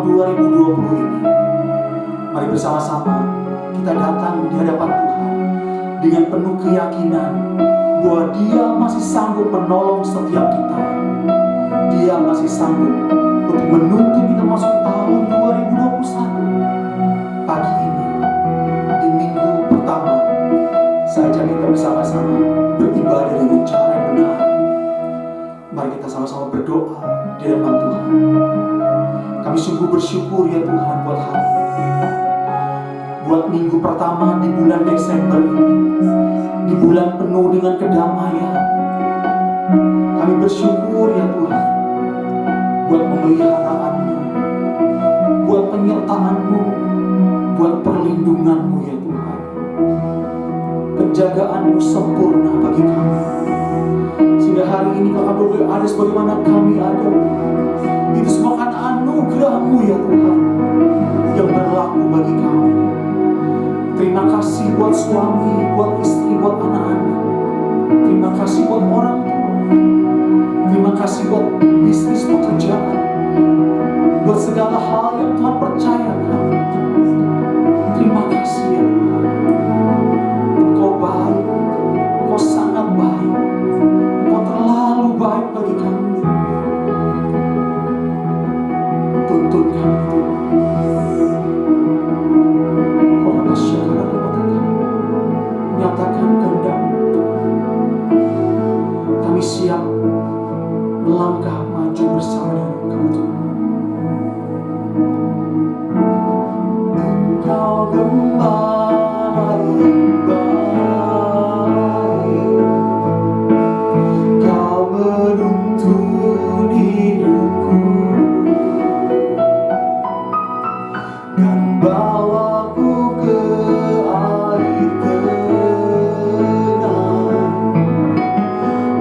2020 ini, mari bersama-sama kita datang di hadapan Tuhan dengan penuh keyakinan bahwa Dia masih sanggup menolong setiap kita. Dia masih sanggup untuk menuntun kita masuk tahun 2021. Pagi ini, di minggu pertama, saya ajak kita bersama-sama beribadah dengan cara yang benar. Mari kita sama-sama berdoa di hadapan Tuhan. Kami sungguh bersyukur ya Tuhan buat hari ini, buat minggu pertama di bulan Desember ini, di bulan penuh dengan kedamaian. Kami bersyukur ya Tuhan buat pemeliharaanmu, buat penyertaanmu, buat perlindunganmu ya Tuhan. Penjagaanmu sempurna bagi kami, sehingga hari ini Kakak boleh ada sebagaimana kami ada. Itu semua karena anugerah-Mu ya Tuhan yang berlaku bagi kami. Terima kasih buat suami, buat istri, buat anak-anak. Terima kasih buat orang tua. Terima kasih buat bisnis pekerjaan, buat segala hal yang Tuhan percayakan. Terima kasih ya Tuhan. Engkau baik, Engkau sangat baik, Engkau terlalu baik bagi kami. Tuntun kami Tuhan. Kau masyarakat kami, nyatakan kehendak. Kami siap melangkah maju bersama dengan Engkau Tuhan. Engkau gembala yang baik, Kau menuntun hidupku dan bawaku ke air tenang,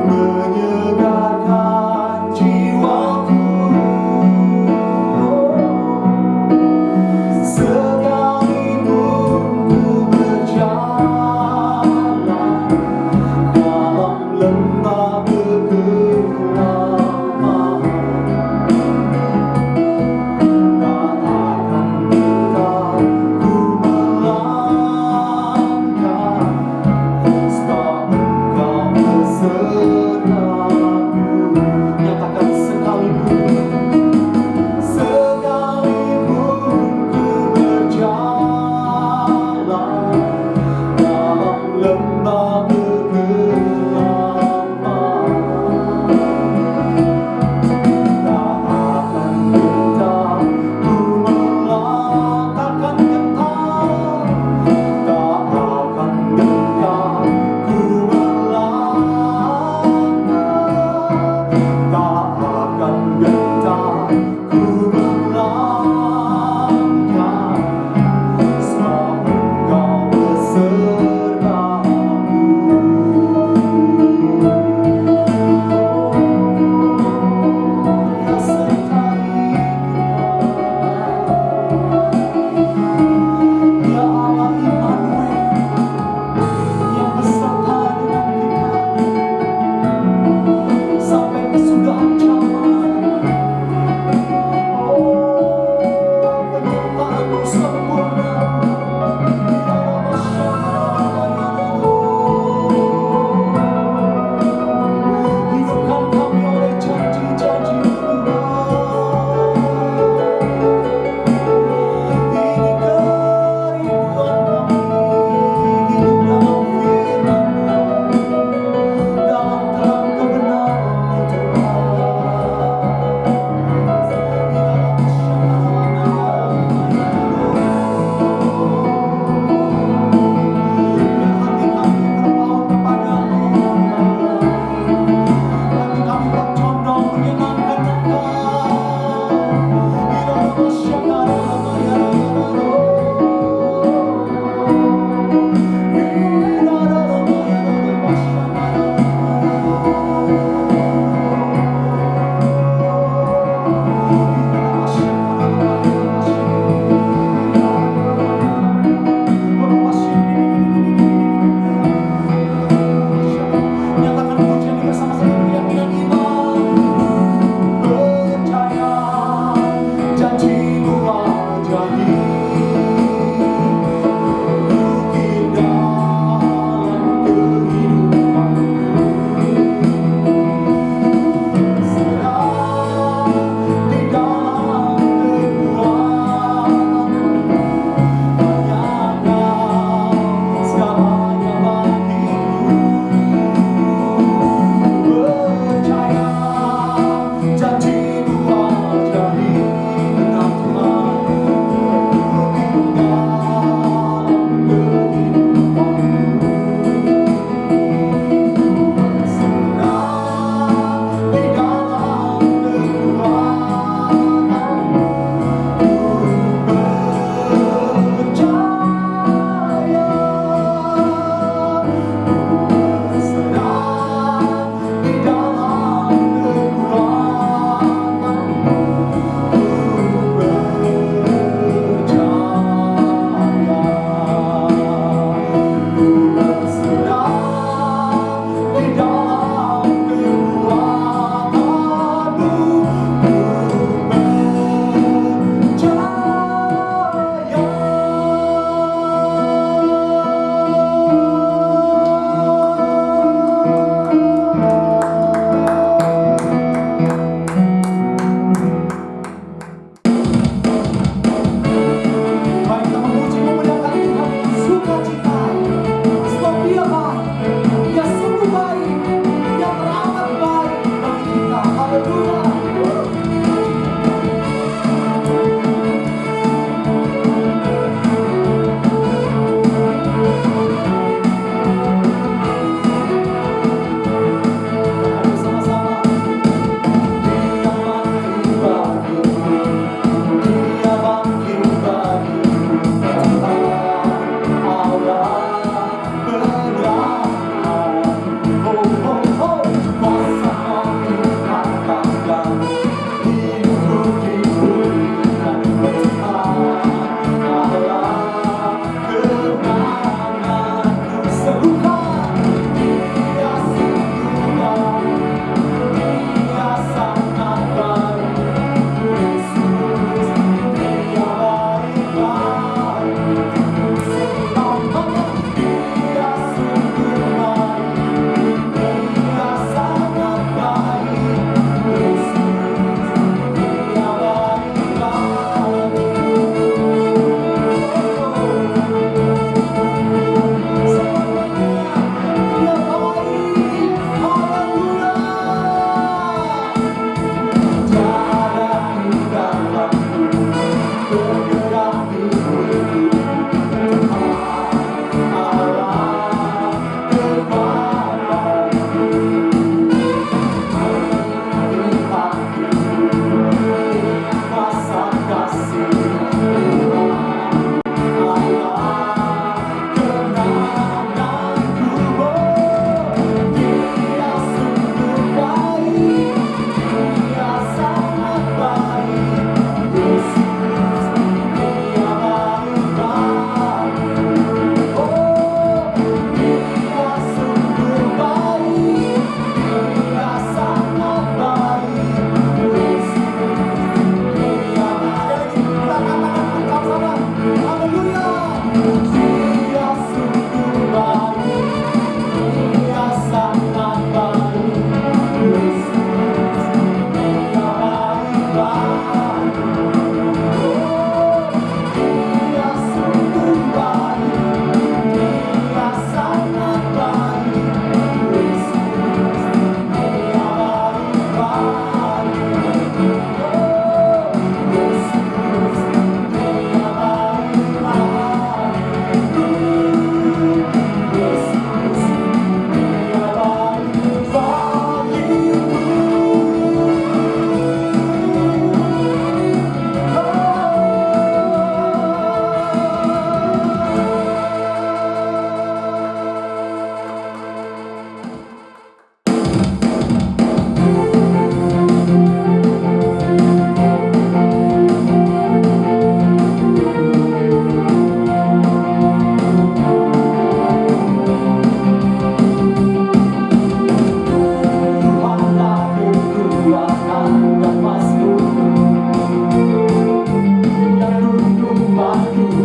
menyegarkan jiwaku. Sekalipun ku berjalan dalam lembah kegelapan, tak akan engkau ku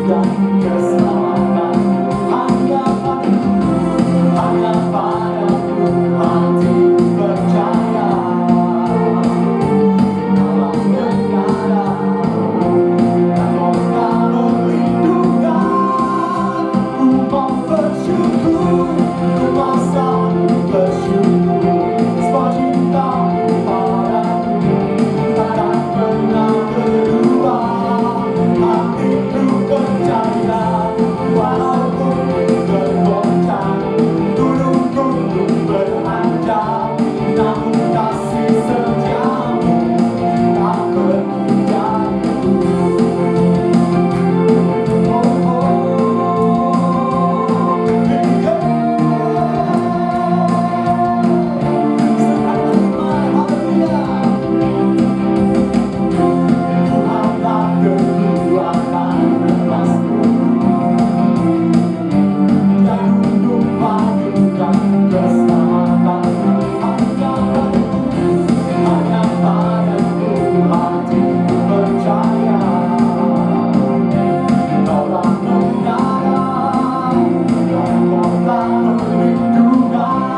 dan keselamatan hanya padamu hati percaya. Dalam negara dan kota perlindungan, ku mau bersyukur, ku mau selalu bersyukur. Sebab cintamu padaku takkan pernah berubah. Hatiku percaya, walaupun bergoncang, gunung-gunung beranjak, namun kasih setiamu tak pergi dariku. Oh, oh, yeah. Serahkan iman, haleluya. Tuhanlah kekuatan emasku, Dia gunung padu dan keselamatan hanya padamu hatiku percaya. Dalam negara dan kota perlindungan,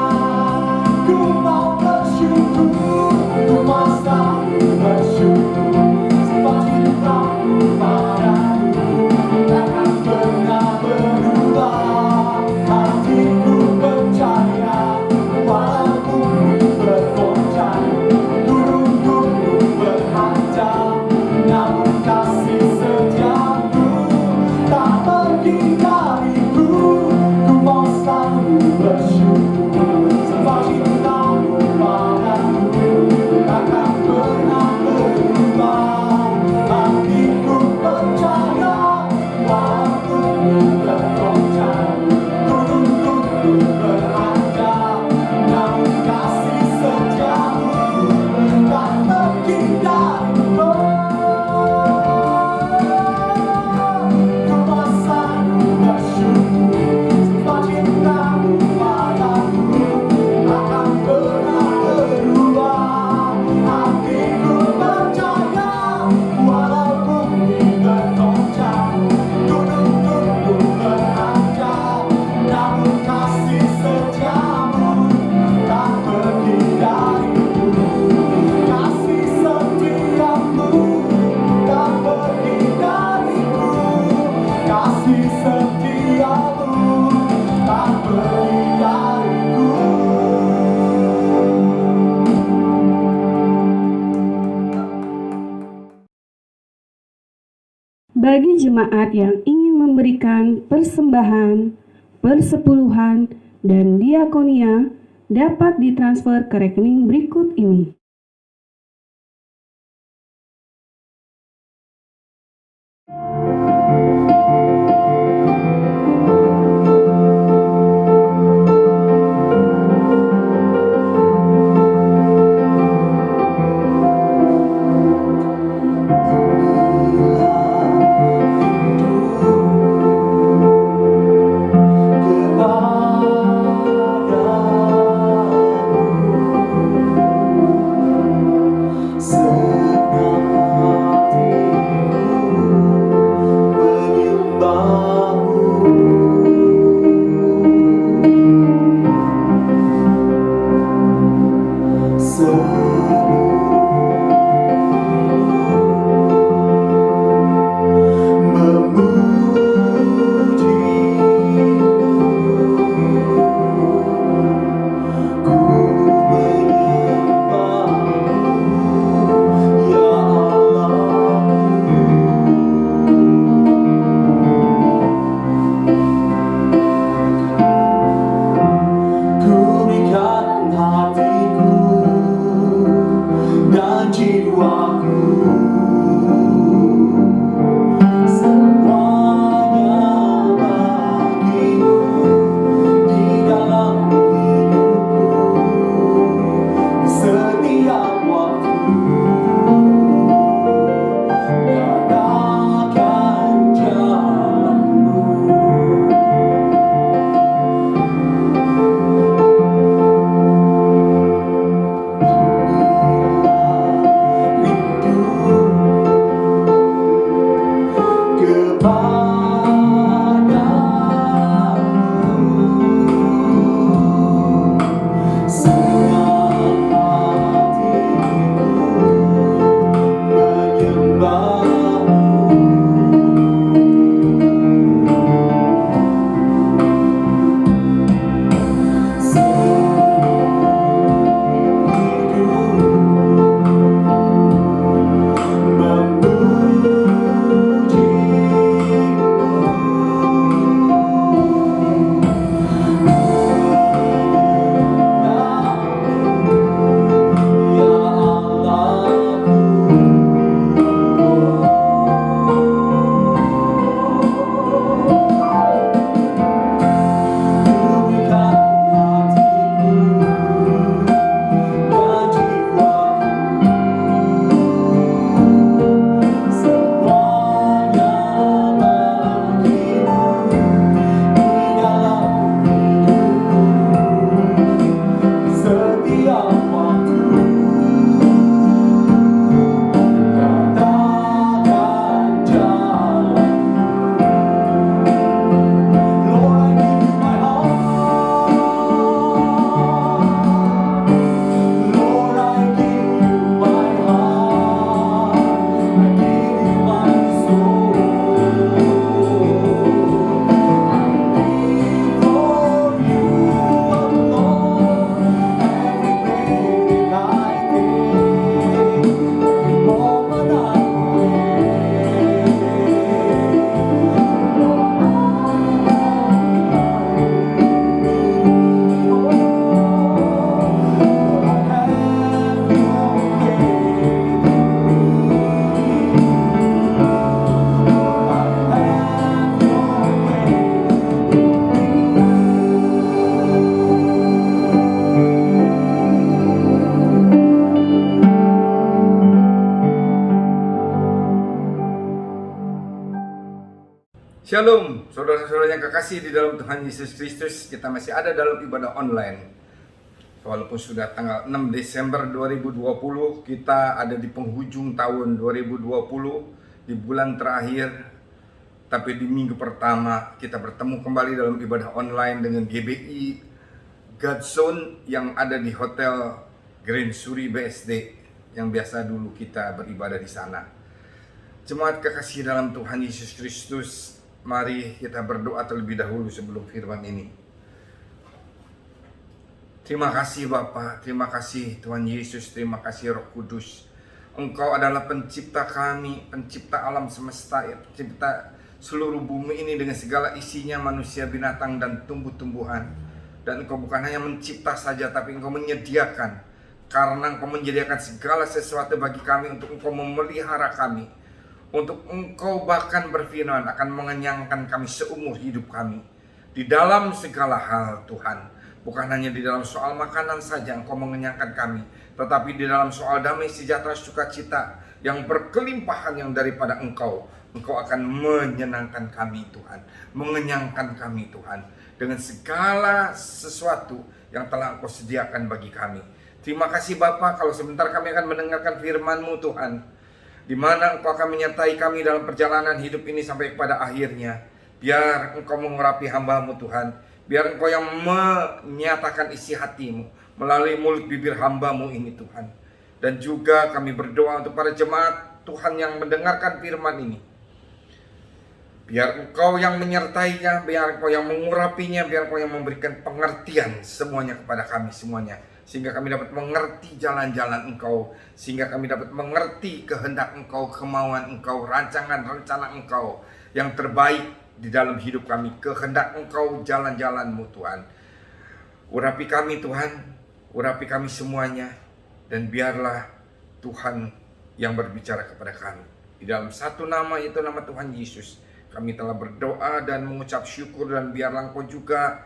ku mau bersyukur, ku mau selalu bersyukur. Sebab cintamu padaku takkan pernah berubah. Hatiku percaya, walaupun bergoncang, gunung-gunung berhantam, namun kasih setiamu tak pergi dariku. Ku mau selalu bersyukur, sebab cintamu padaku takkan pernah berubah. Hatiku percaya, walaupun bergoncang, gunung-gunung beranjak, namun kasih setiamu tak pergi dariku. Ku mau selalu bersyukur, sebab cintamu padaku takkan pernah berubah. Hatiku percaya, walaupun bergoncang, gunung-gunung beranjak, namun kasih setiamu tak pergi dariku. Kasih setiamu tak pergi dariku. Kasih setiamu tak pergi dariku. Bagi jemaat yang ingin memberikan persembahan, persepuluhan, dan diakonia dapat ditransfer ke rekening berikut ini. Kepadamu Shalom, saudara-saudara yang kekasih di dalam Tuhan Yesus Kristus. Kita masih ada dalam ibadah online. Walaupun sudah tanggal 6 Desember 2020, kita ada di penghujung tahun 2020, di bulan terakhir. Tapi di minggu pertama kita bertemu kembali dalam ibadah online dengan GBI Godzone yang ada di Hotel Grand Suri BSD yang biasa dulu kita beribadah di sana. Jemaat kekasih dalam Tuhan Yesus Kristus, mari kita berdoa terlebih dahulu sebelum firman ini. Terima kasih Bapa, terima kasih Tuhan Yesus, terima kasih Roh Kudus. Engkau adalah pencipta kami, pencipta alam semesta, pencipta seluruh bumi ini dengan segala isinya, manusia, binatang, dan tumbuh-tumbuhan. Dan Engkau bukan hanya mencipta saja, tapi Engkau menyediakan. Karena Engkau menyediakan segala sesuatu bagi kami untuk Engkau memelihara kami. Untuk Engkau bahkan berfirman akan mengenyangkan kami seumur hidup kami. Di dalam segala hal Tuhan. Bukan hanya di dalam soal makanan saja Engkau mengenyangkan kami. Tetapi di dalam soal damai, sejahtera, sukacita yang berkelimpahan yang daripada Engkau. Engkau akan menyenangkan kami Tuhan. Mengenyangkan kami Tuhan. Dengan segala sesuatu yang telah Engkau sediakan bagi kami. Terima kasih Bapa, kalau sebentar kami akan mendengarkan firman-Mu Tuhan. Di mana Engkau akan menyertai kami dalam perjalanan hidup ini sampai kepada akhirnya. Biar Engkau mengurapi hamba-Mu Tuhan. Biar Engkau yang menyatakan isi hati-Mu melalui mulut bibir hamba-Mu ini Tuhan. Dan juga kami berdoa untuk para jemaat Tuhan yang mendengarkan firman ini. Biar Engkau yang menyertainya, biar Engkau yang mengurapinya, biar Engkau yang memberikan pengertian semuanya kepada kami semuanya. Sehingga kami dapat mengerti jalan-jalan Engkau. Sehingga kami dapat mengerti kehendak Engkau, kemauan Engkau, rancangan-rencana Engkau yang terbaik di dalam hidup kami. Kehendak Engkau, jalan-jalan-Mu Tuhan. Urapi kami Tuhan, urapi kami semuanya. Dan biarlah Tuhan yang berbicara kepada kami. Di dalam satu nama, itu nama Tuhan Yesus. Kami telah berdoa dan mengucap syukur, dan biarlah Engkau juga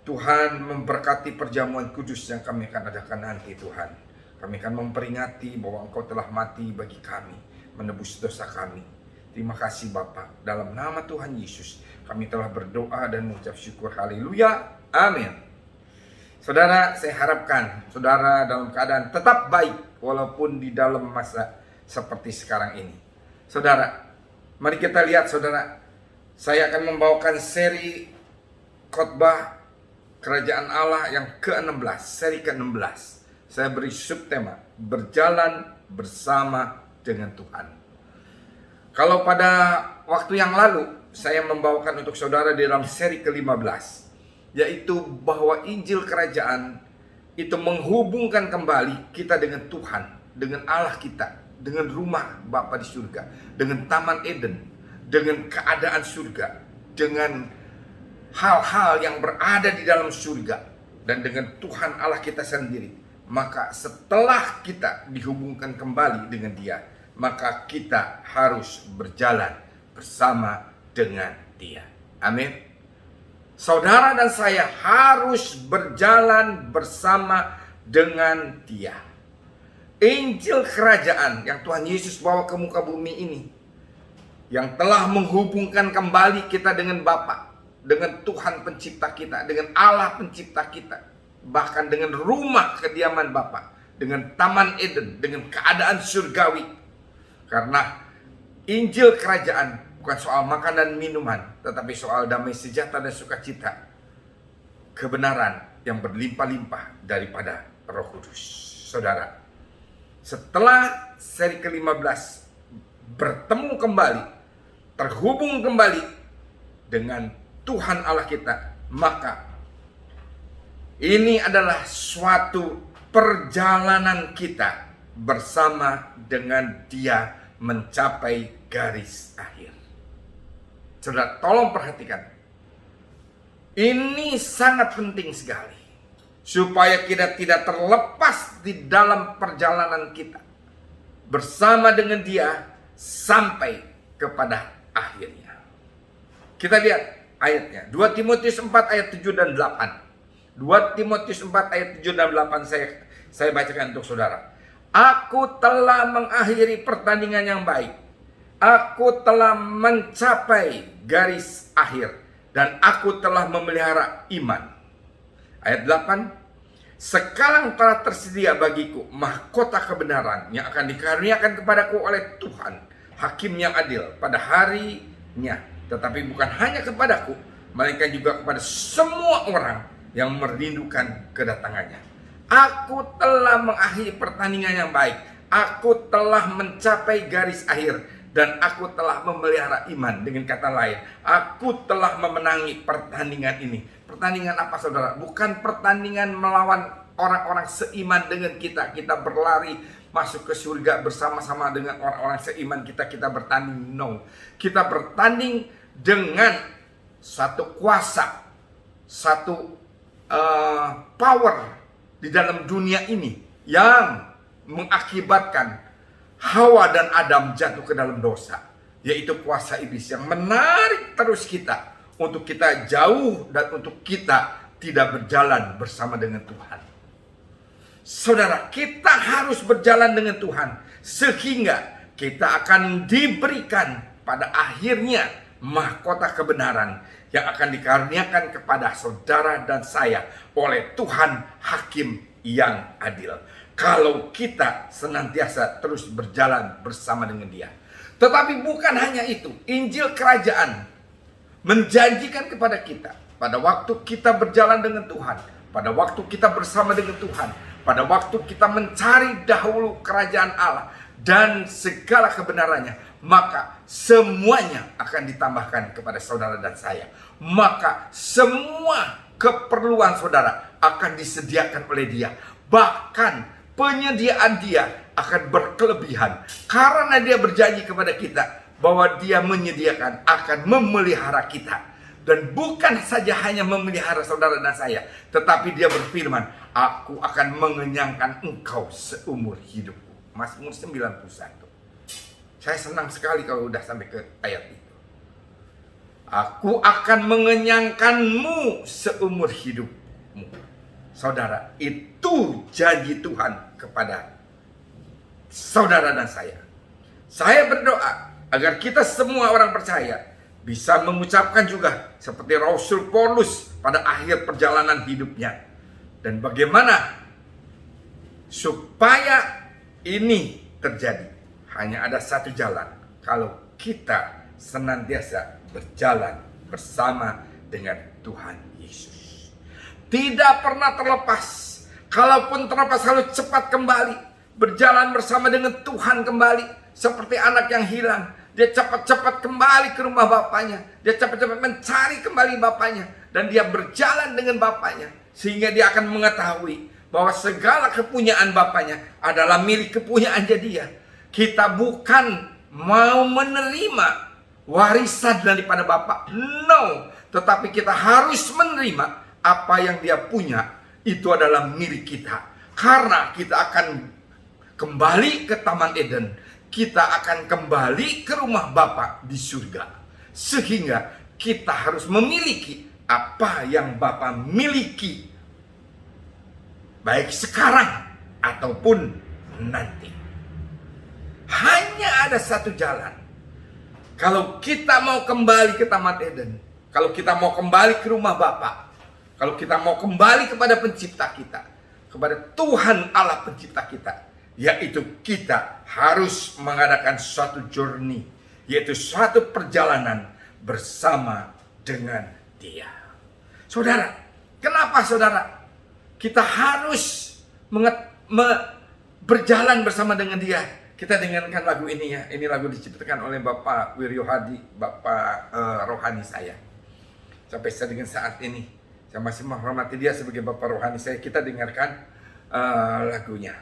Tuhan memberkati perjamuan kudus yang kami akan adakan nanti Tuhan. Kami akan memperingati bahwa Engkau telah mati bagi kami, menebus dosa kami. Terima kasih Bapa. Dalam nama Tuhan Yesus kami telah berdoa dan mengucap syukur. Haleluya. Amin. Saudara, saya harapkan saudara dalam keadaan tetap baik walaupun di dalam masa seperti sekarang ini. Saudara, mari kita lihat saudara. Saya akan membawakan seri khotbah Kerajaan Allah yang ke-16, seri ke-16. Saya beri subtema, berjalan bersama dengan Tuhan. Kalau pada waktu yang lalu, saya membawakan untuk saudara di dalam seri ke-15, yaitu bahwa Injil Kerajaan itu menghubungkan kembali kita dengan Tuhan, dengan Allah kita, dengan rumah Bapa di surga, dengan Taman Eden, dengan keadaan surga, dengan hal-hal yang berada di dalam surga, dan dengan Tuhan Allah kita sendiri. Maka setelah kita dihubungkan kembali dengan Dia, maka kita harus berjalan bersama dengan Dia. Amin. Saudara dan saya harus berjalan bersama dengan Dia. Injil Kerajaan yang Tuhan Yesus bawa ke muka bumi ini, yang telah menghubungkan kembali kita dengan Bapa, dengan Tuhan pencipta kita, dengan Allah pencipta kita, bahkan dengan rumah kediaman Bapa, dengan Taman Eden, dengan keadaan surgawi. Karena Injil Kerajaan bukan soal makan dan minuman, tetapi soal damai sejahtera dan sukacita, kebenaran yang berlimpah-limpah daripada Roh Kudus. Saudara, setelah seri ke-15 bertemu kembali, terhubung kembali dengan Tuhan Allah kita, maka ini adalah suatu perjalanan kita bersama dengan Dia mencapai garis akhir. Saudara, tolong perhatikan. Ini sangat penting sekali, supaya kita tidak terlepas di dalam perjalanan kita bersama dengan Dia sampai kepada akhirnya. Kita lihat ayatnya, 2 Timotius 4 ayat 7 dan 8. 2 Timotius 4 ayat 7 dan 8 saya bacakan untuk saudara. Aku telah mengakhiri pertandingan yang baik. aku telah mencapai garis akhir dan aku telah memelihara iman. Ayat 8, sekarang telah tersedia bagiku mahkota kebenaran yang akan dikaruniakan kepadaku oleh Tuhan, hakim yang adil pada harinya. Tetapi bukan hanya kepadaku, melainkan juga kepada semua orang yang merindukan kedatangannya. Aku telah mengakhiri pertandingan yang baik. Aku telah mencapai garis akhir dan aku telah memelihara iman. Dengan kata lain, aku telah memenangi pertandingan ini. Pertandingan apa, saudara? Bukan pertandingan melawan orang-orang seiman dengan kita. Kita berlari masuk ke surga bersama-sama dengan orang-orang seiman kita. Kita bertanding. No. Kita bertanding dengan satu kuasa, satu power di dalam dunia ini yang mengakibatkan Hawa dan Adam jatuh ke dalam dosa, yaitu kuasa iblis yang menarik terus kita untuk kita jauh dan untuk kita tidak berjalan bersama dengan Tuhan. Saudara, kita harus berjalan dengan Tuhan sehingga kita akan diberikan pada akhirnya mahkota kebenaran yang akan dikaruniakan kepada saudara dan saya oleh Tuhan hakim yang adil. Kalau kita senantiasa terus berjalan bersama dengan Dia. Tetapi bukan hanya itu, Injil Kerajaan menjanjikan kepada kita pada waktu kita berjalan dengan Tuhan, pada waktu kita bersama dengan Tuhan, pada waktu kita mencari dahulu kerajaan Allah dan segala kebenarannya, maka semuanya akan ditambahkan kepada saudara dan saya. Maka semua keperluan saudara akan disediakan oleh Dia. Bahkan penyediaan Dia akan berkelebihan karena Dia berjanji kepada kita bahwa Dia menyediakan akan memelihara kita. Dan bukan saja hanya memelihara saudara dan saya, tetapi Dia berfirman, aku akan mengenyangkan engkau seumur hidupku. Mazmur 91. Saya senang sekali kalau udah sampai ke ayat itu. Aku akan mengenyangkanmu seumur hidupmu. Saudara, itu janji Tuhan kepada saudara dan saya. Saya berdoa agar kita semua orang percaya bisa mengucapkan juga seperti Rasul Paulus pada akhir perjalanan hidupnya. Dan bagaimana supaya ini terjadi? Hanya ada satu jalan, kalau kita senantiasa berjalan bersama dengan Tuhan Yesus. Tidak pernah terlepas. Kalaupun terlepas, selalu cepat kembali. Berjalan bersama dengan Tuhan kembali. Seperti anak yang hilang. Dia cepat-cepat kembali ke rumah bapaknya. Dia cepat-cepat mencari kembali bapaknya. Dan dia berjalan dengan bapaknya. Sehingga dia akan mengetahui bahwa segala kepunyaan bapaknya adalah milik kepunyaannya dia. Kita bukan mau menerima warisan daripada bapak. No. Tetapi kita harus menerima apa yang dia punya, itu adalah milik kita. Karena kita akan kembali ke Taman Eden. Kita akan kembali ke rumah Bapa di surga. Sehingga kita harus memiliki apa yang Bapa miliki. Baik sekarang ataupun nanti. Hanya ada satu jalan. Kalau kita mau kembali ke Taman Eden, kalau kita mau kembali ke rumah Bapa, kalau kita mau kembali kepada pencipta kita, kepada Tuhan Allah pencipta kita, yaitu kita harus mengadakan suatu journey, yaitu suatu perjalanan bersama dengan Dia. Saudara, kenapa saudara kita harus berjalan bersama dengan Dia? Kita dengarkan lagu ini ya. Ini lagu diciptakan oleh Bapak Wiryo Hadi, Bapak rohani saya. Sampai dengan saat ini saya masih menghormati dia sebagai Bapak rohani saya. Kita dengarkan lagunya.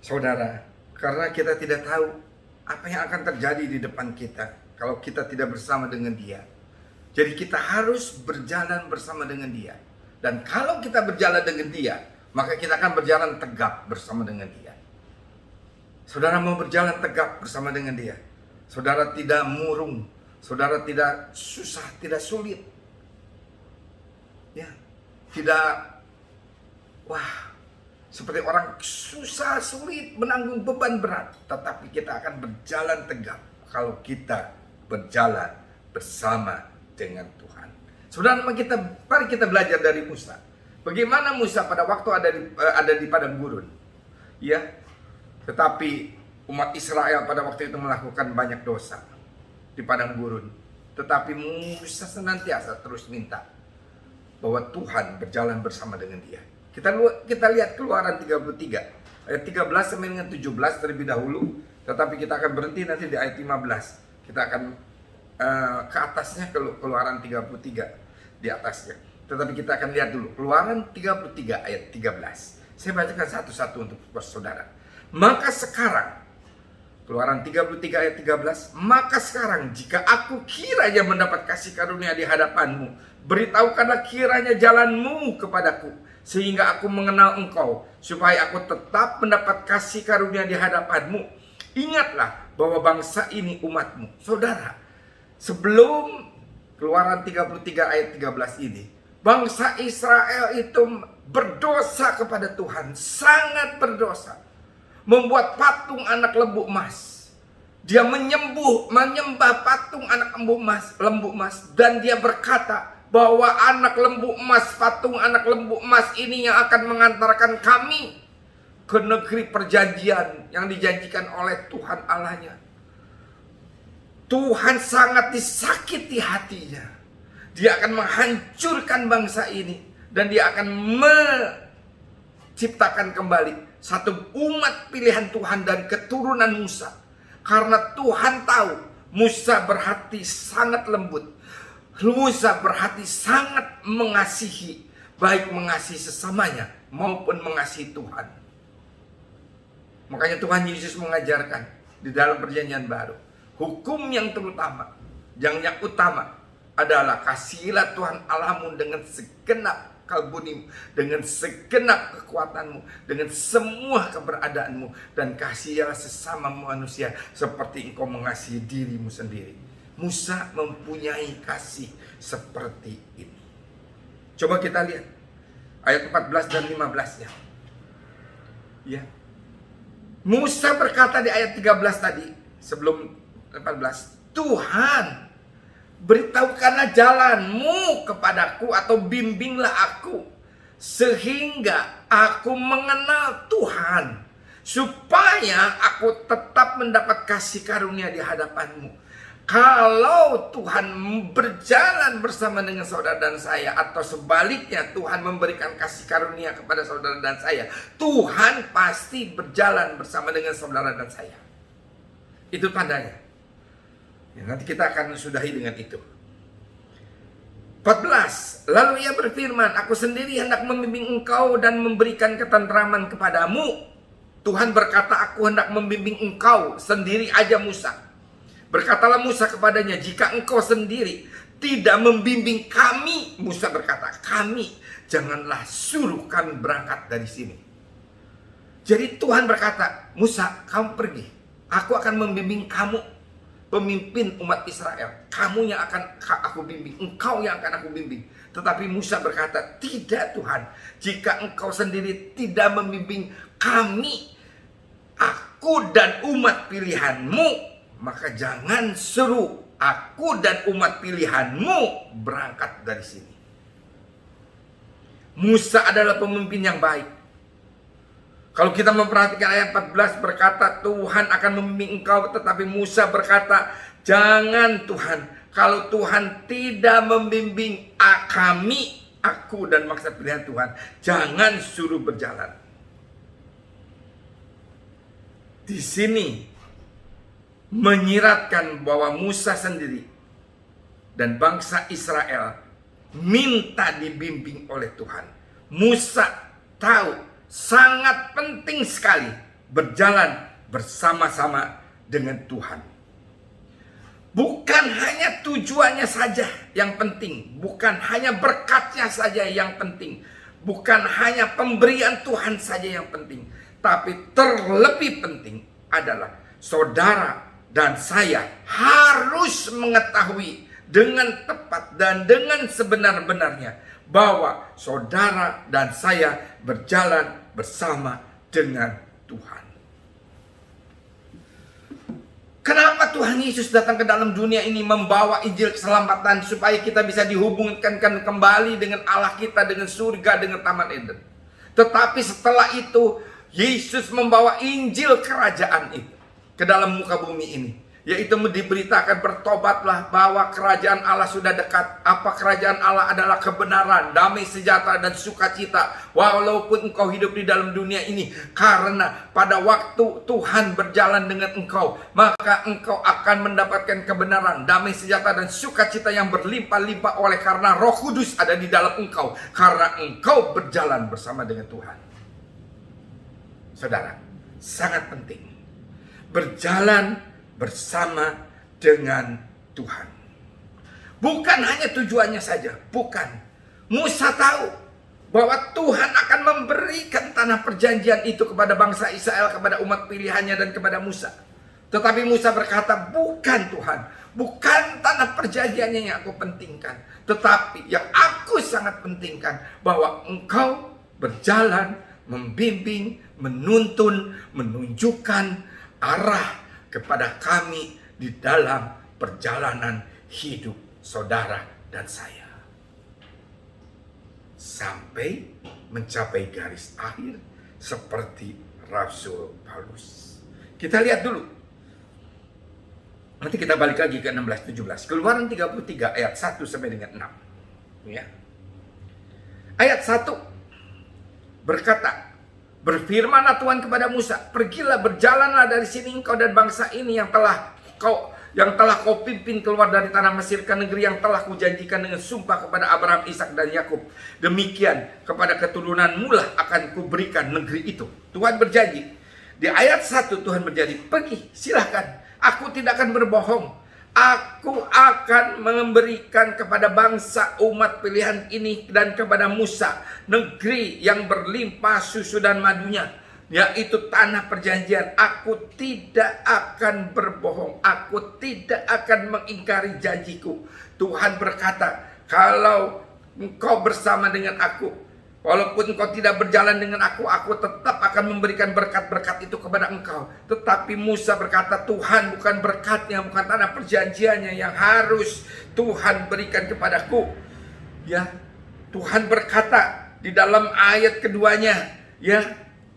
Saudara, karena kita tidak tahu apa yang akan terjadi di depan kita kalau kita tidak bersama dengan Dia. Jadi kita harus berjalan bersama dengan Dia. Dan kalau kita berjalan dengan Dia, maka kita akan berjalan tegap bersama dengan Dia. Saudara mau berjalan tegap bersama dengan Dia. Saudara tidak murung, saudara tidak susah, tidak sulit. Ya, tidak seperti orang susah sulit menanggung beban berat, tetapi kita akan berjalan tegap kalau kita berjalan bersama dengan Tuhan. Saudara, mari kita belajar dari Musa. Bagaimana Musa pada waktu ada di padang gurun, ya. Tetapi umat Israel pada waktu itu melakukan banyak dosa di padang gurun. Tetapi Musa senantiasa terus minta bahwa Tuhan berjalan bersama dengan dia. Kita lihat Keluaran 33 ayat 13 sampai dengan 17 terlebih dahulu. Tetapi kita akan berhenti nanti di ayat 15. Kita akan ke atasnya, Keluaran 33 di atasnya. Tetapi kita akan lihat dulu Keluaran 33 ayat 13. Saya bacakan satu-satu untuk saudara. Maka sekarang, Keluaran 33 ayat 13, maka sekarang jika aku kiranya mendapat kasih karunia di hadapanmu, beritahukanlah kiranya jalanmu kepadaku, sehingga aku mengenal engkau, supaya aku tetap mendapat kasih karunia di hadapanmu. Ingatlah bahwa bangsa ini umatmu. Saudara, sebelum Keluaran 33 ayat 13 ini, bangsa Israel itu berdosa kepada Tuhan, sangat berdosa. Membuat patung anak lembu emas. Dia menyembah patung anak lembu emas. Dan dia berkata bahwa anak lembu emas, patung anak lembu emas ini yang akan mengantarkan kami ke negeri perjanjian yang dijanjikan oleh Tuhan Allahnya. Tuhan sangat disakiti hatinya. Dia akan menghancurkan bangsa ini. Dan dia akan menciptakan kembali satu umat pilihan Tuhan dan keturunan Musa. Karena Tuhan tahu Musa berhati sangat lembut. Musa berhati sangat mengasihi, baik mengasihi sesamanya maupun mengasihi Tuhan. Makanya Tuhan Yesus mengajarkan di dalam perjanjian baru, hukum yang terutama, yang utama adalah kasihilah Tuhan Allahmu dengan segenap kalbumu, dengan segenap kekuatanmu, dengan semua keberadaanmu, dan kasihilah sesama manusia seperti engkau mengasihi dirimu sendiri. Musa mempunyai kasih seperti ini. Coba kita lihat ayat 14 dan 15-nya. Ya. Musa berkata di ayat 13 tadi, sebelum 14, Tuhan, beritahukanlah jalanmu kepadaku atau bimbinglah aku sehingga aku mengenal Tuhan, supaya aku tetap mendapat kasih karunia di hadapanmu. Kalau Tuhan berjalan bersama dengan saudara dan saya, atau sebaliknya Tuhan memberikan kasih karunia kepada saudara dan saya, Tuhan pasti berjalan bersama dengan saudara dan saya. Itu tandanya. Ya, nanti kita akan sudahi dengan itu. 14. Lalu ia berfirman, aku sendiri hendak membimbing engkau dan memberikan ketentraman kepadamu. Tuhan berkata, aku hendak membimbing engkau sendiri aja Musa. Berkatalah Musa kepadanya, jika engkau sendiri tidak membimbing kami, Musa berkata, kami, janganlah suruh kami berangkat dari sini. Jadi Tuhan berkata, Musa, kamu pergi. Aku akan membimbing kamu, pemimpin umat Israel. Kamu yang akan aku bimbing, engkau yang akan aku bimbing. Tetapi Musa berkata, tidak Tuhan, jika engkau sendiri tidak membimbing kami, aku dan umat pilihanmu, maka jangan seru aku dan umat pilihanmu berangkat dari sini. Musa adalah pemimpin yang baik. Kalau kita memperhatikan ayat 14 berkata, Tuhan akan membimbing engkau, tetapi Musa berkata, jangan Tuhan, kalau Tuhan tidak membimbing kami, aku dan maksud pilihan Tuhan, jangan suruh berjalan. Di sini menyiratkan bahwa Musa sendiri dan bangsa Israel minta dibimbing oleh Tuhan. Musa tahu sangat penting sekali berjalan bersama-sama dengan Tuhan. Bukan hanya tujuannya saja yang penting, bukan hanya berkatnya saja yang penting, bukan hanya pemberian Tuhan saja yang penting, tapi terlebih penting adalah saudara dan saya harus mengetahui dengan tepat dan dengan sebenar-benarnya bahwa saudara dan saya berjalan bersama dengan Tuhan. Kenapa Tuhan Yesus datang ke dalam dunia ini membawa Injil keselamatan supaya kita bisa dihubungkan kembali dengan Allah kita, dengan surga, dengan Taman Eden. Tetapi setelah itu Yesus membawa Injil kerajaan itu ke dalam muka bumi ini, yaitu diberitakan bertobatlah bahwa kerajaan Allah sudah dekat. Apa kerajaan Allah? Adalah kebenaran, damai sejahtera dan sukacita walaupun engkau hidup di dalam dunia ini. Karena pada waktu Tuhan berjalan dengan engkau, maka engkau akan mendapatkan kebenaran, damai sejahtera dan sukacita yang berlimpah-limpah oleh karena Roh Kudus ada di dalam engkau, karena engkau berjalan bersama dengan Tuhan. Saudara, sangat penting berjalan bersama dengan Tuhan. Bukan hanya tujuannya saja, bukan. Musa tahu bahwa Tuhan akan memberikan tanah perjanjian itu kepada bangsa Israel, kepada umat pilihannya dan kepada Musa. Tetapi Musa berkata, bukan Tuhan, bukan tanah perjanjiannya yang aku pentingkan, tetapi yang aku sangat pentingkan bahwa engkau berjalan, membimbing, menuntun, menunjukkan arah kepada kami di dalam perjalanan hidup saudara dan saya, sampai mencapai garis akhir seperti Rasul Paulus. Kita lihat dulu, nanti kita balik lagi ke 16-17. Keluaran 33 ayat 1 sampai dengan 6 ya. Ayat 1 berkata, berfirmanlah Tuhan kepada Musa, pergilah, berjalanlah dari sini engkau dan bangsa ini yang telah kau pimpin keluar dari tanah Mesir ke negeri yang telah kujanjikan dengan sumpah kepada Abraham, Ishak dan Yakub. Demikian kepada keturunanmu lah akan kuberikan negeri itu. Tuhan berjanji. Di ayat 1 Tuhan berjanji, pergi, silahkan. Aku tidak akan berbohong. Aku akan memberikan kepada bangsa umat pilihan ini dan kepada Musa negeri yang berlimpah susu dan madunya, yaitu tanah perjanjian. Aku tidak akan berbohong. Aku tidak akan mengingkari janjiku. Tuhan berkata, kalau engkau bersama dengan aku, walaupun engkau tidak berjalan dengan aku tetap akan memberikan berkat-berkat itu kepada engkau. Tetapi Musa berkata, Tuhan, bukan berkatnya, bukan tanah perjanjiannya yang harus Tuhan berikan kepadaku. Ya, Tuhan berkata di dalam ayat keduanya, ya,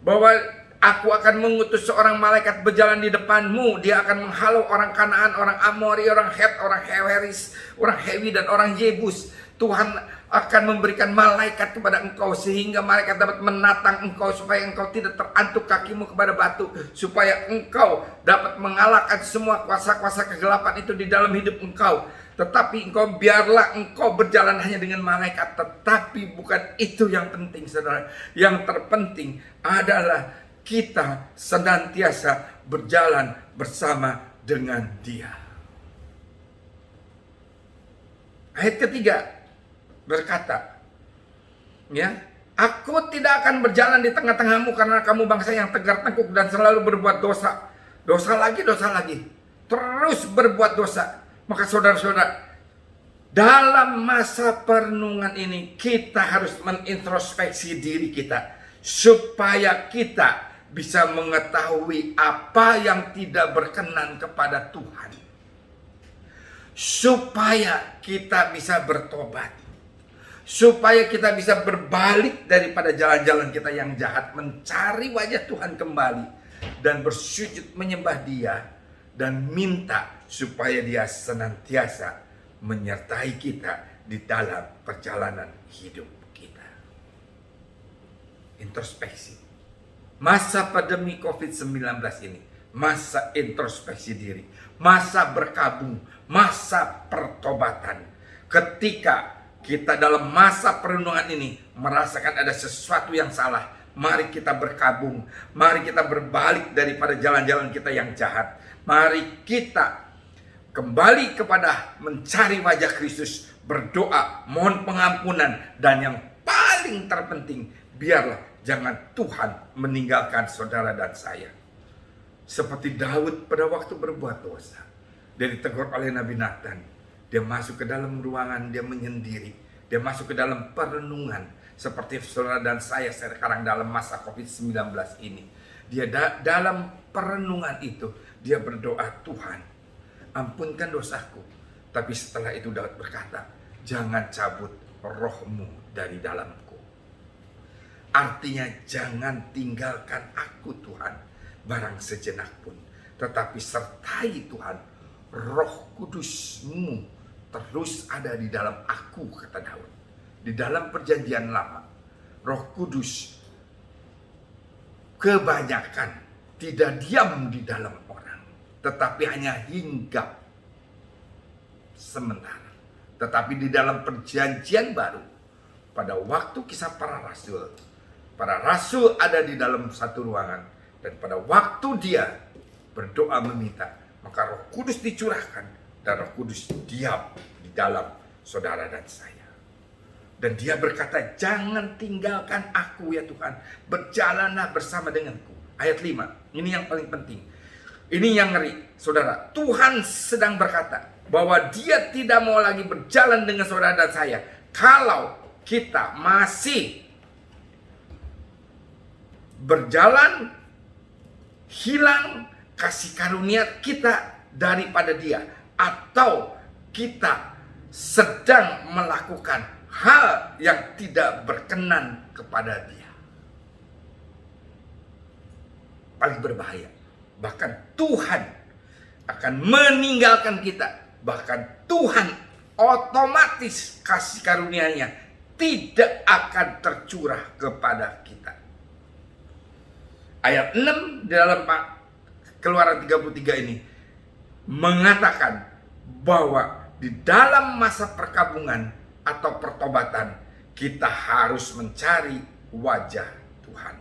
bahwa aku akan mengutus seorang malaikat berjalan di depanmu. Dia akan menghalau orang Kanaan, orang Amori, orang Het, orang Heweris, orang Hewi dan orang Yebus. Tuhan akan memberikan malaikat kepada engkau sehingga malaikat dapat menatang engkau supaya engkau tidak terantuk kakimu kepada batu, supaya engkau dapat mengalahkan semua kuasa-kuasa kegelapan itu di dalam hidup engkau. Tetapi engkau biarlah engkau berjalan hanya dengan malaikat. Tetapi bukan itu yang penting, saudara. Yang terpenting adalah kita senantiasa berjalan bersama dengan Dia. Ayat ketiga berkata, ya, aku tidak akan berjalan di tengah-tengahmu karena kamu bangsa yang tegar tengkuk dan selalu berbuat dosa. Dosa lagi, terus berbuat dosa. Maka saudara-saudara, dalam masa perenungan ini kita harus menintrospeksi diri kita supaya kita bisa mengetahui apa yang tidak berkenan kepada Tuhan, supaya kita bisa bertobat, supaya kita bisa berbalik daripada jalan-jalan kita yang jahat, mencari wajah Tuhan kembali dan bersujud menyembah Dia dan minta supaya Dia senantiasa menyertai kita di dalam perjalanan hidup kita. Introspeksi. Masa pandemi COVID-19 ini masa introspeksi diri, masa berkabung, masa pertobatan. Ketika kita dalam masa perenungan ini merasakan ada sesuatu yang salah, Mari kita berkabung, mari kita berbalik daripada jalan-jalan kita yang jahat. Mari kita kembali kepada mencari wajah Kristus, berdoa, mohon pengampunan, dan yang paling terpenting, biarlah jangan Tuhan meninggalkan saudara dan saya. Seperti Daud pada waktu berbuat dosa, dia ditegur oleh Nabi Nathan. Dia masuk ke dalam ruangan, dia menyendiri, dia masuk ke dalam perenungan. Seperti saudara dan saya sekarang dalam masa COVID-19 ini. Dia dalam perenungan itu, dia berdoa, Tuhan, ampunkan dosaku. Tapi setelah itu Daud berkata, jangan cabut rohmu dari dalamku. Artinya jangan tinggalkan aku Tuhan, barang sejenak pun. Tetapi sertai Tuhan, Roh Kudus-Mu terus ada di dalam aku, kata Daud. Di dalam perjanjian lama, Roh Kudus kebanyakan tidak diam di dalam orang, tetapi hanya hinggap sementara. Tetapi di dalam perjanjian baru, pada waktu kisah para rasul ada di dalam satu ruangan, dan pada waktu dia berdoa meminta, maka Roh Kudus dicurahkan, dan Roh Kudus diam di dalam saudara dan saya. Dan dia berkata, jangan tinggalkan aku ya Tuhan, berjalanlah bersama denganku. Ayat 5, ini yang paling penting. Ini yang ngeri, saudara. Tuhan sedang berkata bahwa dia tidak mau lagi berjalan dengan saudara dan saya kalau kita masih berjalan hilang kasih karunia kita daripada dia, atau kita sedang melakukan hal yang tidak berkenan kepada dia. Paling berbahaya. Bahkan Tuhan akan meninggalkan kita. Bahkan Tuhan otomatis kasih karunia-Nya tidak akan tercurah kepada kita. Ayat 6 di dalam Keluaran 33 ini mengatakan bahwa di dalam masa perkabungan atau pertobatan, kita harus mencari wajah Tuhan.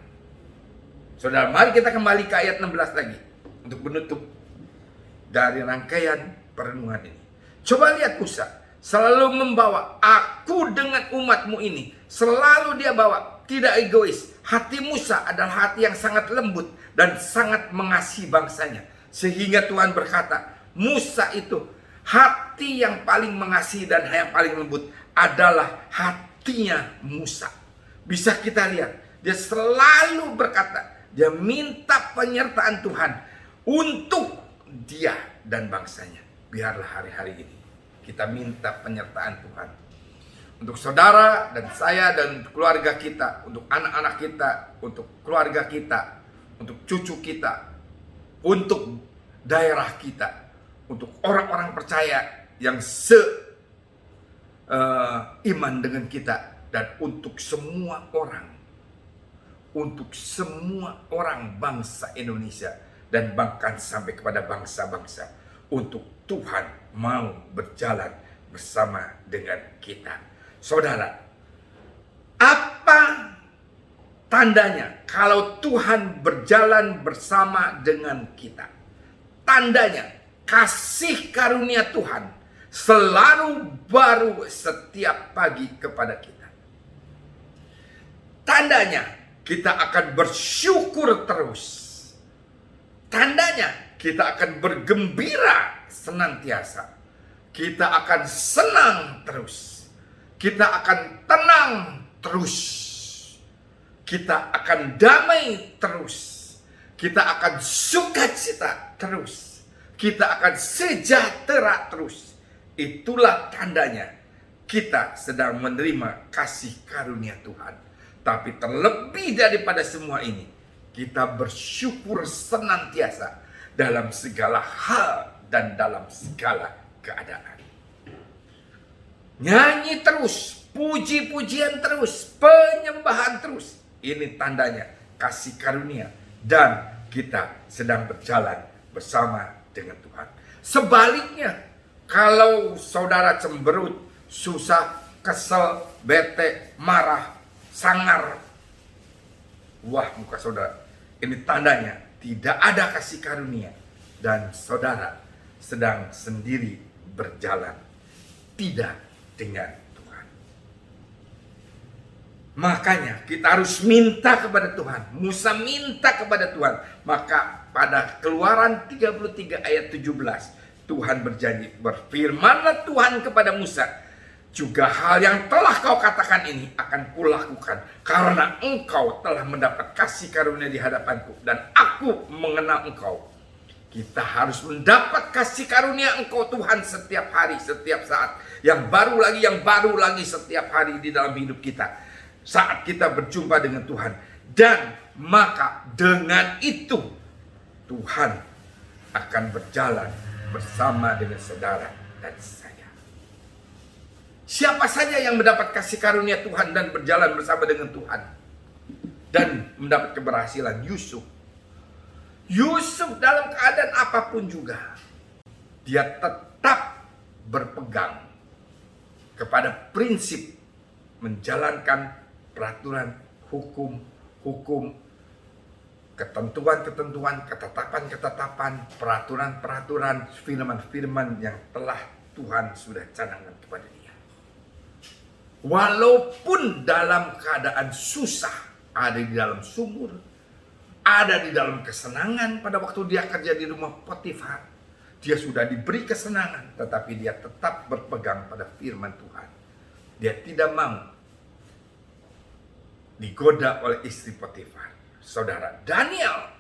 Saudara, mari kita kembali ke ayat 16 lagi untuk menutup dari rangkaian perenungan ini. Coba lihat Musa, selalu membawa aku dengan umatmu ini. Selalu dia bawa, tidak egois. Hati Musa adalah hati yang sangat lembut dan sangat mengasihi bangsanya. Sehingga Tuhan berkata, Musa itu hati yang paling mengasihi dan yang paling lembut adalah hatinya Musa. Bisa kita lihat, dia selalu berkata, dia minta penyertaan Tuhan untuk dia dan bangsanya. Biarlah hari-hari ini kita minta penyertaan Tuhan untuk saudara dan saya dan keluarga kita, untuk anak-anak kita, untuk keluarga kita, untuk cucu kita, untuk daerah kita, untuk orang-orang percaya yang iman dengan kita, dan untuk semua orang bangsa Indonesia, dan bahkan sampai kepada bangsa-bangsa, untuk Tuhan mau berjalan bersama dengan kita. Saudara, apa tandanya kalau Tuhan berjalan bersama dengan kita? Tandanya kasih karunia Tuhan selalu baru setiap pagi kepada kita. Tandanya kita akan bersyukur terus. Tandanya kita akan bergembira senantiasa. Kita akan senang terus. Kita akan tenang terus. Kita akan damai terus. Kita akan sukacita terus. Kita akan sejahtera terus. Itulah tandanya kita sedang menerima kasih karunia Tuhan. Tapi terlebih daripada semua ini, kita bersyukur senantiasa dalam segala hal dan dalam segala keadaan. Nyanyi terus, puji-pujian terus, penyembahan terus. Ini tandanya kasih karunia dan kita sedang berjalan bersama dengan Tuhan. Sebaliknya, kalau saudara cemberut, susah, kesel, bete, marah, sangar, Wah, muka saudara, ini tandanya tidak ada kasih karunia dan saudara sedang sendiri berjalan tidak dengan Tuhan. Makanya kita harus minta kepada Tuhan. Musa minta kepada Tuhan. Maka pada Keluaran 33 ayat 17 Tuhan berjanji, berfirmanlah Tuhan kepada Musa, juga hal yang telah kau katakan ini akan kulakukan, karena engkau telah mendapat kasih karunia di hadapanku dan aku mengenal engkau. Kita harus mendapat kasih karunia engkau Tuhan setiap hari, setiap saat. Yang baru lagi setiap hari di dalam hidup kita. Saat kita berjumpa dengan Tuhan. Dan maka dengan itu Tuhan akan berjalan bersama dengan saudara dan saya. Siapa saja yang mendapat kasih karunia Tuhan dan berjalan bersama dengan Tuhan dan mendapat keberhasilan? Yusuf dalam keadaan apapun juga, dia tetap berpegang kepada prinsip menjalankan peraturan, hukum, ketentuan-ketentuan, ketetapan-ketetapan, peraturan-peraturan, firman-firman yang telah Tuhan sudah canangkan kepada dia. Walaupun dalam keadaan susah, ada di dalam sumur, ada di dalam kesenangan pada waktu dia kerja di rumah Potifar, dia sudah diberi kesenangan, tetapi dia tetap berpegang pada firman Tuhan. Dia tidak mau digoda oleh istri Potifar. Saudara, Daniel,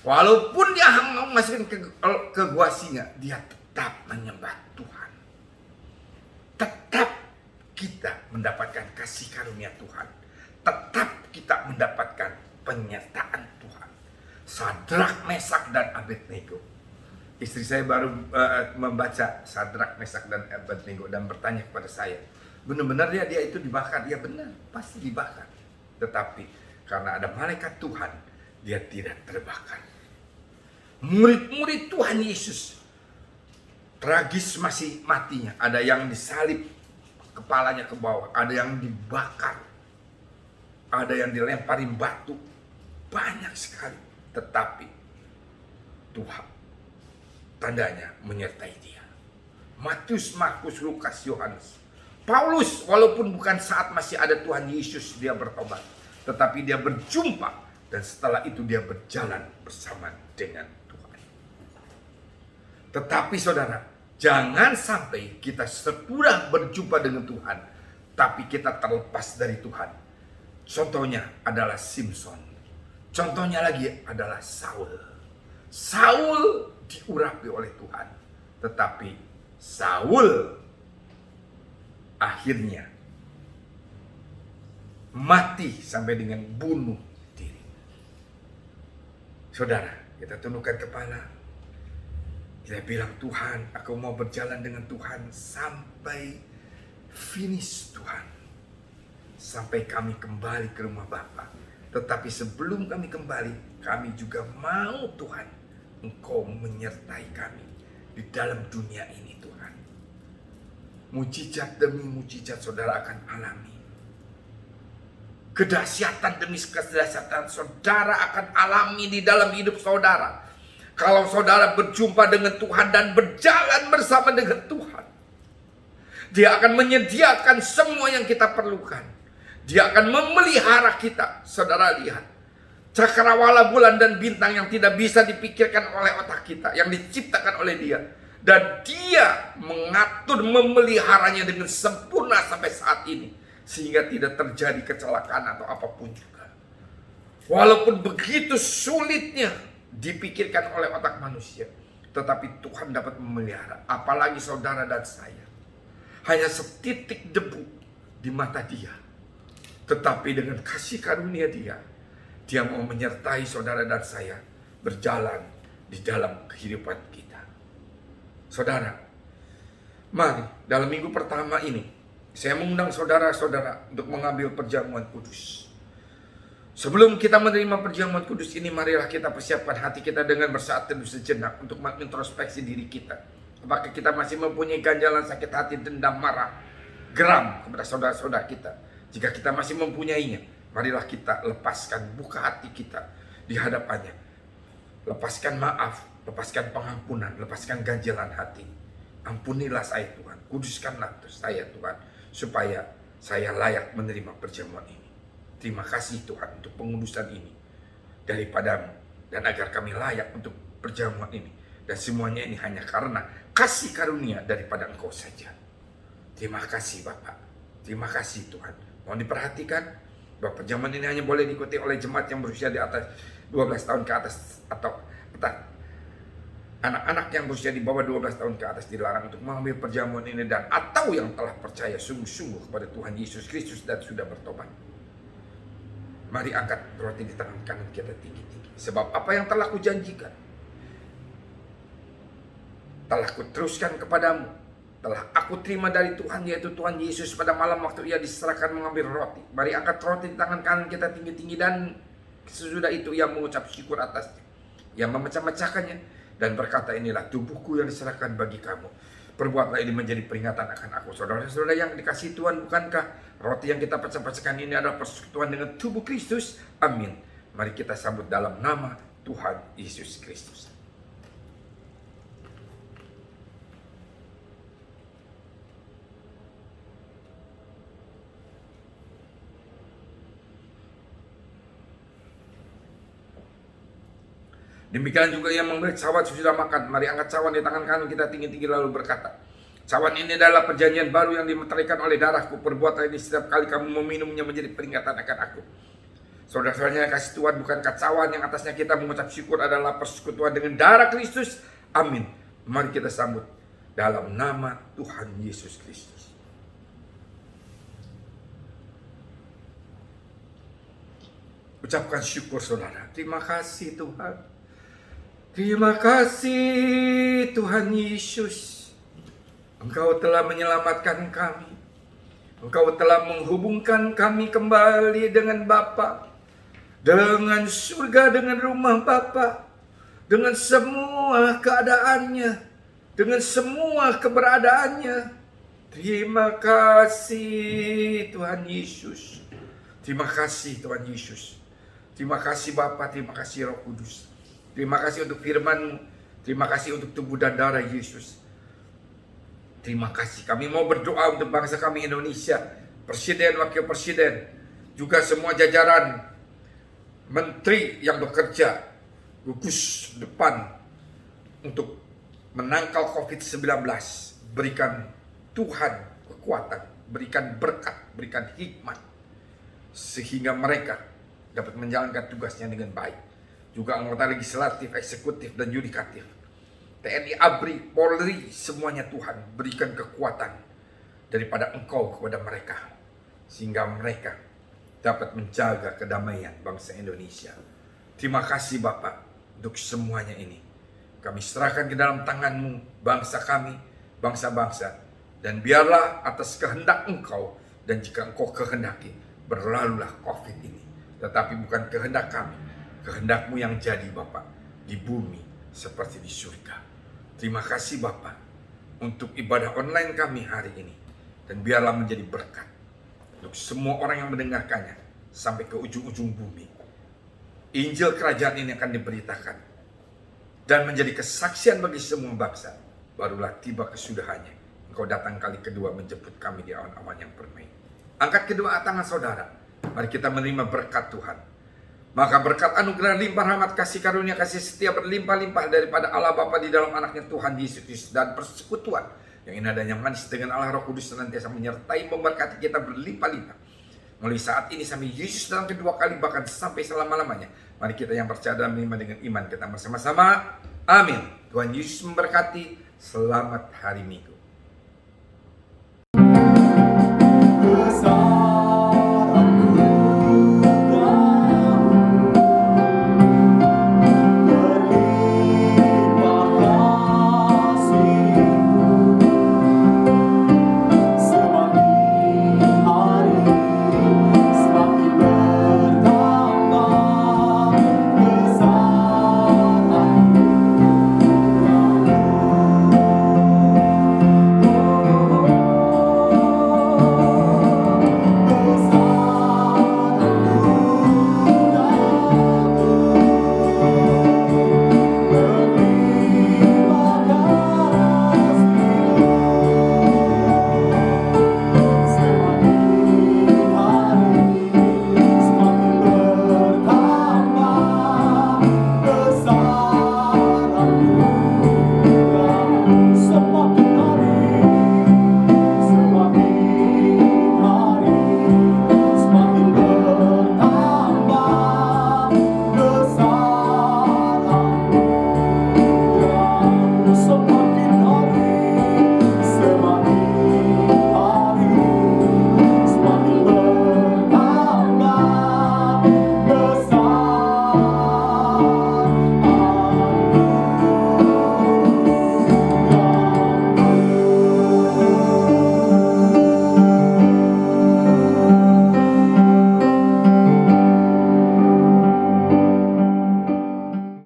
walaupun dia masukin ke gua singa, dia tetap menyembah Tuhan. Tetap kita mendapatkan kasih karunia Tuhan. Tetap kita mendapatkan penyertaan Tuhan. Sadrak, Mesak, dan Abednego. Istri saya baru membaca Sadrak, Mesak, dan Abednego dan bertanya kepada saya, benar-benar dia itu dibakar? Ya benar, pasti dibakar. Tetapi karena ada malaikat Tuhan, dia tidak terbakar. Murid-murid Tuhan Yesus, tragis masih matinya. Ada yang disalib kepalanya ke bawah, ada yang dibakar, ada yang dilemparin batu, banyak sekali. Tetapi Tuhan tandanya menyertai dia. Matius, Markus, Lukas, Yohanes. Paulus, walaupun bukan saat masih ada Tuhan Yesus, dia bertobat, tetapi dia berjumpa dan setelah itu dia berjalan bersama dengan Tuhan. Tetapi saudara, jangan sampai kita sesudah berjumpa dengan Tuhan, tapi kita terlepas dari Tuhan. Contohnya adalah Simpson. Contohnya lagi adalah Saul. Saul diurapi oleh Tuhan, tetapi Saul akhirnya mati sampai dengan bunuh diri. Saudara, kita tundukkan kepala. Kita bilang, Tuhan, aku mau berjalan dengan Tuhan sampai finish Tuhan. Sampai kami kembali ke rumah Bapa. Tetapi sebelum kami kembali, kami juga mau Tuhan, Engkau menyertai kami di dalam dunia ini Tuhan. Mujizat demi mujizat saudara akan alami. Kedahsyatan demi kedahsyatan saudara akan alami di dalam hidup saudara. Kalau saudara berjumpa dengan Tuhan dan berjalan bersama dengan Tuhan, Dia akan menyediakan semua yang kita perlukan. Dia akan memelihara kita. Saudara lihat, cakrawala, bulan, dan bintang yang tidak bisa dipikirkan oleh otak kita, yang diciptakan oleh Dia. Dan Dia mengatur, memeliharanya dengan sempurna sampai saat ini, sehingga tidak terjadi kecelakaan atau apapun juga. Walaupun begitu sulitnya dipikirkan oleh otak manusia, tetapi Tuhan dapat memelihara. Apalagi saudara dan saya, hanya setitik debu di mata Dia, tetapi dengan kasih karunia Dia, Dia mau menyertai saudara dan saya berjalan di dalam kehidupan kita. Saudara, mari dalam minggu pertama ini saya mengundang saudara-saudara untuk mengambil perjamuan kudus. Sebelum kita menerima perjamuan kudus ini, marilah kita persiapkan hati kita dengan bersaat teduh sejenak untuk mengintrospeksi diri kita. Apakah kita masih mempunyai ganjalan sakit hati, dendam, marah, geram kepada saudara-saudara kita? Jika kita masih mempunyainya, Marilah kita lepaskan, buka hati kita di hadapannya. Lepaskan maaf, lepaskan pengampunan, lepaskan ganjilan hati. Ampunilah saya Tuhan, kuduskanlah saya Tuhan, supaya saya layak menerima perjamuan ini. Terima kasih Tuhan untuk pengudusan ini daripadamu, dan agar kami layak untuk perjamuan ini. Dan semuanya ini hanya karena kasih karunia daripada Engkau saja. Terima kasih Bapak, terima kasih Tuhan. Mohon diperhatikan bahwa perjamuan ini hanya boleh diikuti oleh jemaat yang berusia di atas 12 tahun ke atas, atau anak-anak yang berusia di bawah 12 tahun ke atas dilarang untuk mengambil perjamuan ini, dan atau yang telah percaya sungguh-sungguh kepada Tuhan Yesus Kristus dan sudah bertobat. Mari angkat roti di tangan kanan kita tinggi-tinggi. Sebab apa yang telah kujanjikan telah kuteruskan kepadamu, telah aku terima dari Tuhan, yaitu Tuhan Yesus pada malam waktu ia diserahkan mengambil roti. Mari angkat roti di tangan kanan kita tinggi-tinggi, dan sesudah itu ia mengucap syukur atasnya. Ia memecah-mecahkannya dan berkata, inilah tubuhku yang diserahkan bagi kamu. Perbuatlah ini menjadi peringatan akan aku. Saudara-saudara yang dikasihi Tuhan, bukankah roti yang kita pecah-pecahkan ini adalah persekutuan dengan tubuh Kristus? Amin. Mari kita sambut dalam nama Tuhan Yesus Kristus. Demikian juga ia memberi cawan sesudah makan. Mari angkat cawan di tangan kanan kita tinggi-tinggi lalu berkata, cawan ini adalah perjanjian baru yang dimeteraikan oleh darahku. Perbuatlah ini setiap kali kamu meminumnya menjadi peringatan akan aku. Saudara-saudaranya kasih Tuhan, bukankah cawan yang atasnya kita mengucap syukur adalah persekutuan dengan darah Kristus? Amin. Mari kita sambut dalam nama Tuhan Yesus Kristus. Ucapkan syukur saudara. Terima kasih Tuhan. Terima kasih Tuhan Yesus. Engkau telah menyelamatkan kami. Engkau telah menghubungkan kami kembali dengan Bapa, dengan surga, dengan rumah Bapa, dengan semua keadaannya, dengan semua keberadaannya. Terima kasih Tuhan Yesus. Terima kasih Tuhan Yesus. Terima kasih Bapa, terima kasih Roh Kudus. Terima kasih untuk firman-Mu. Terima kasih untuk tubuh dan darah Yesus. Terima kasih. Kami mau berdoa untuk bangsa kami Indonesia. Presiden, Wakil Presiden. Juga semua jajaran menteri yang bekerja gugus depan untuk menangkal COVID-19. Berikan Tuhan kekuatan. Berikan berkat. Berikan hikmat. Sehingga mereka dapat menjalankan tugasnya dengan baik. Juga anggota legislatif, eksekutif, dan yudikatif. TNI, ABRI, Polri, semuanya Tuhan berikan kekuatan daripada Engkau kepada mereka. Sehingga mereka dapat menjaga kedamaian bangsa Indonesia. Terima kasih Bapak untuk semuanya ini. Kami serahkan ke dalam tangan-Mu bangsa kami, bangsa-bangsa. Dan biarlah atas kehendak Engkau, dan jika Engkau kehendaki, berlalulah COVID ini. Tetapi bukan kehendak kami. Kehendak-Mu yang jadi Bapak, di bumi seperti di surga. Terima kasih Bapak untuk ibadah online kami hari ini. Dan biarlah menjadi berkat untuk semua orang yang mendengarkannya sampai ke ujung-ujung bumi. Injil kerajaan ini akan diberitakan dan menjadi kesaksian bagi semua bangsa. Barulah tiba kesudahannya. Engkau datang kali kedua menjemput kami di awan-awan yang permai. Angkat kedua tangan saudara. Mari kita menerima berkat Tuhan. Maka berkat anugerah limpah rahmat kasih karunia kasih setia berlimpah-limpah daripada Allah Bapa di dalam anaknya Tuhan Yesus Kristus, dan persekutuan yang indah dan yang manis dengan Allah Roh Kudus senantiasa menyertai memberkati kita berlimpah-limpah mulai saat ini sampai Yesus datang kedua kali, bahkan sampai selama-lamanya. Mari kita yang percaya dan menerima dengan iman kita bersama-sama. Amin. Tuhan Yesus memberkati. Selamat hari Minggu.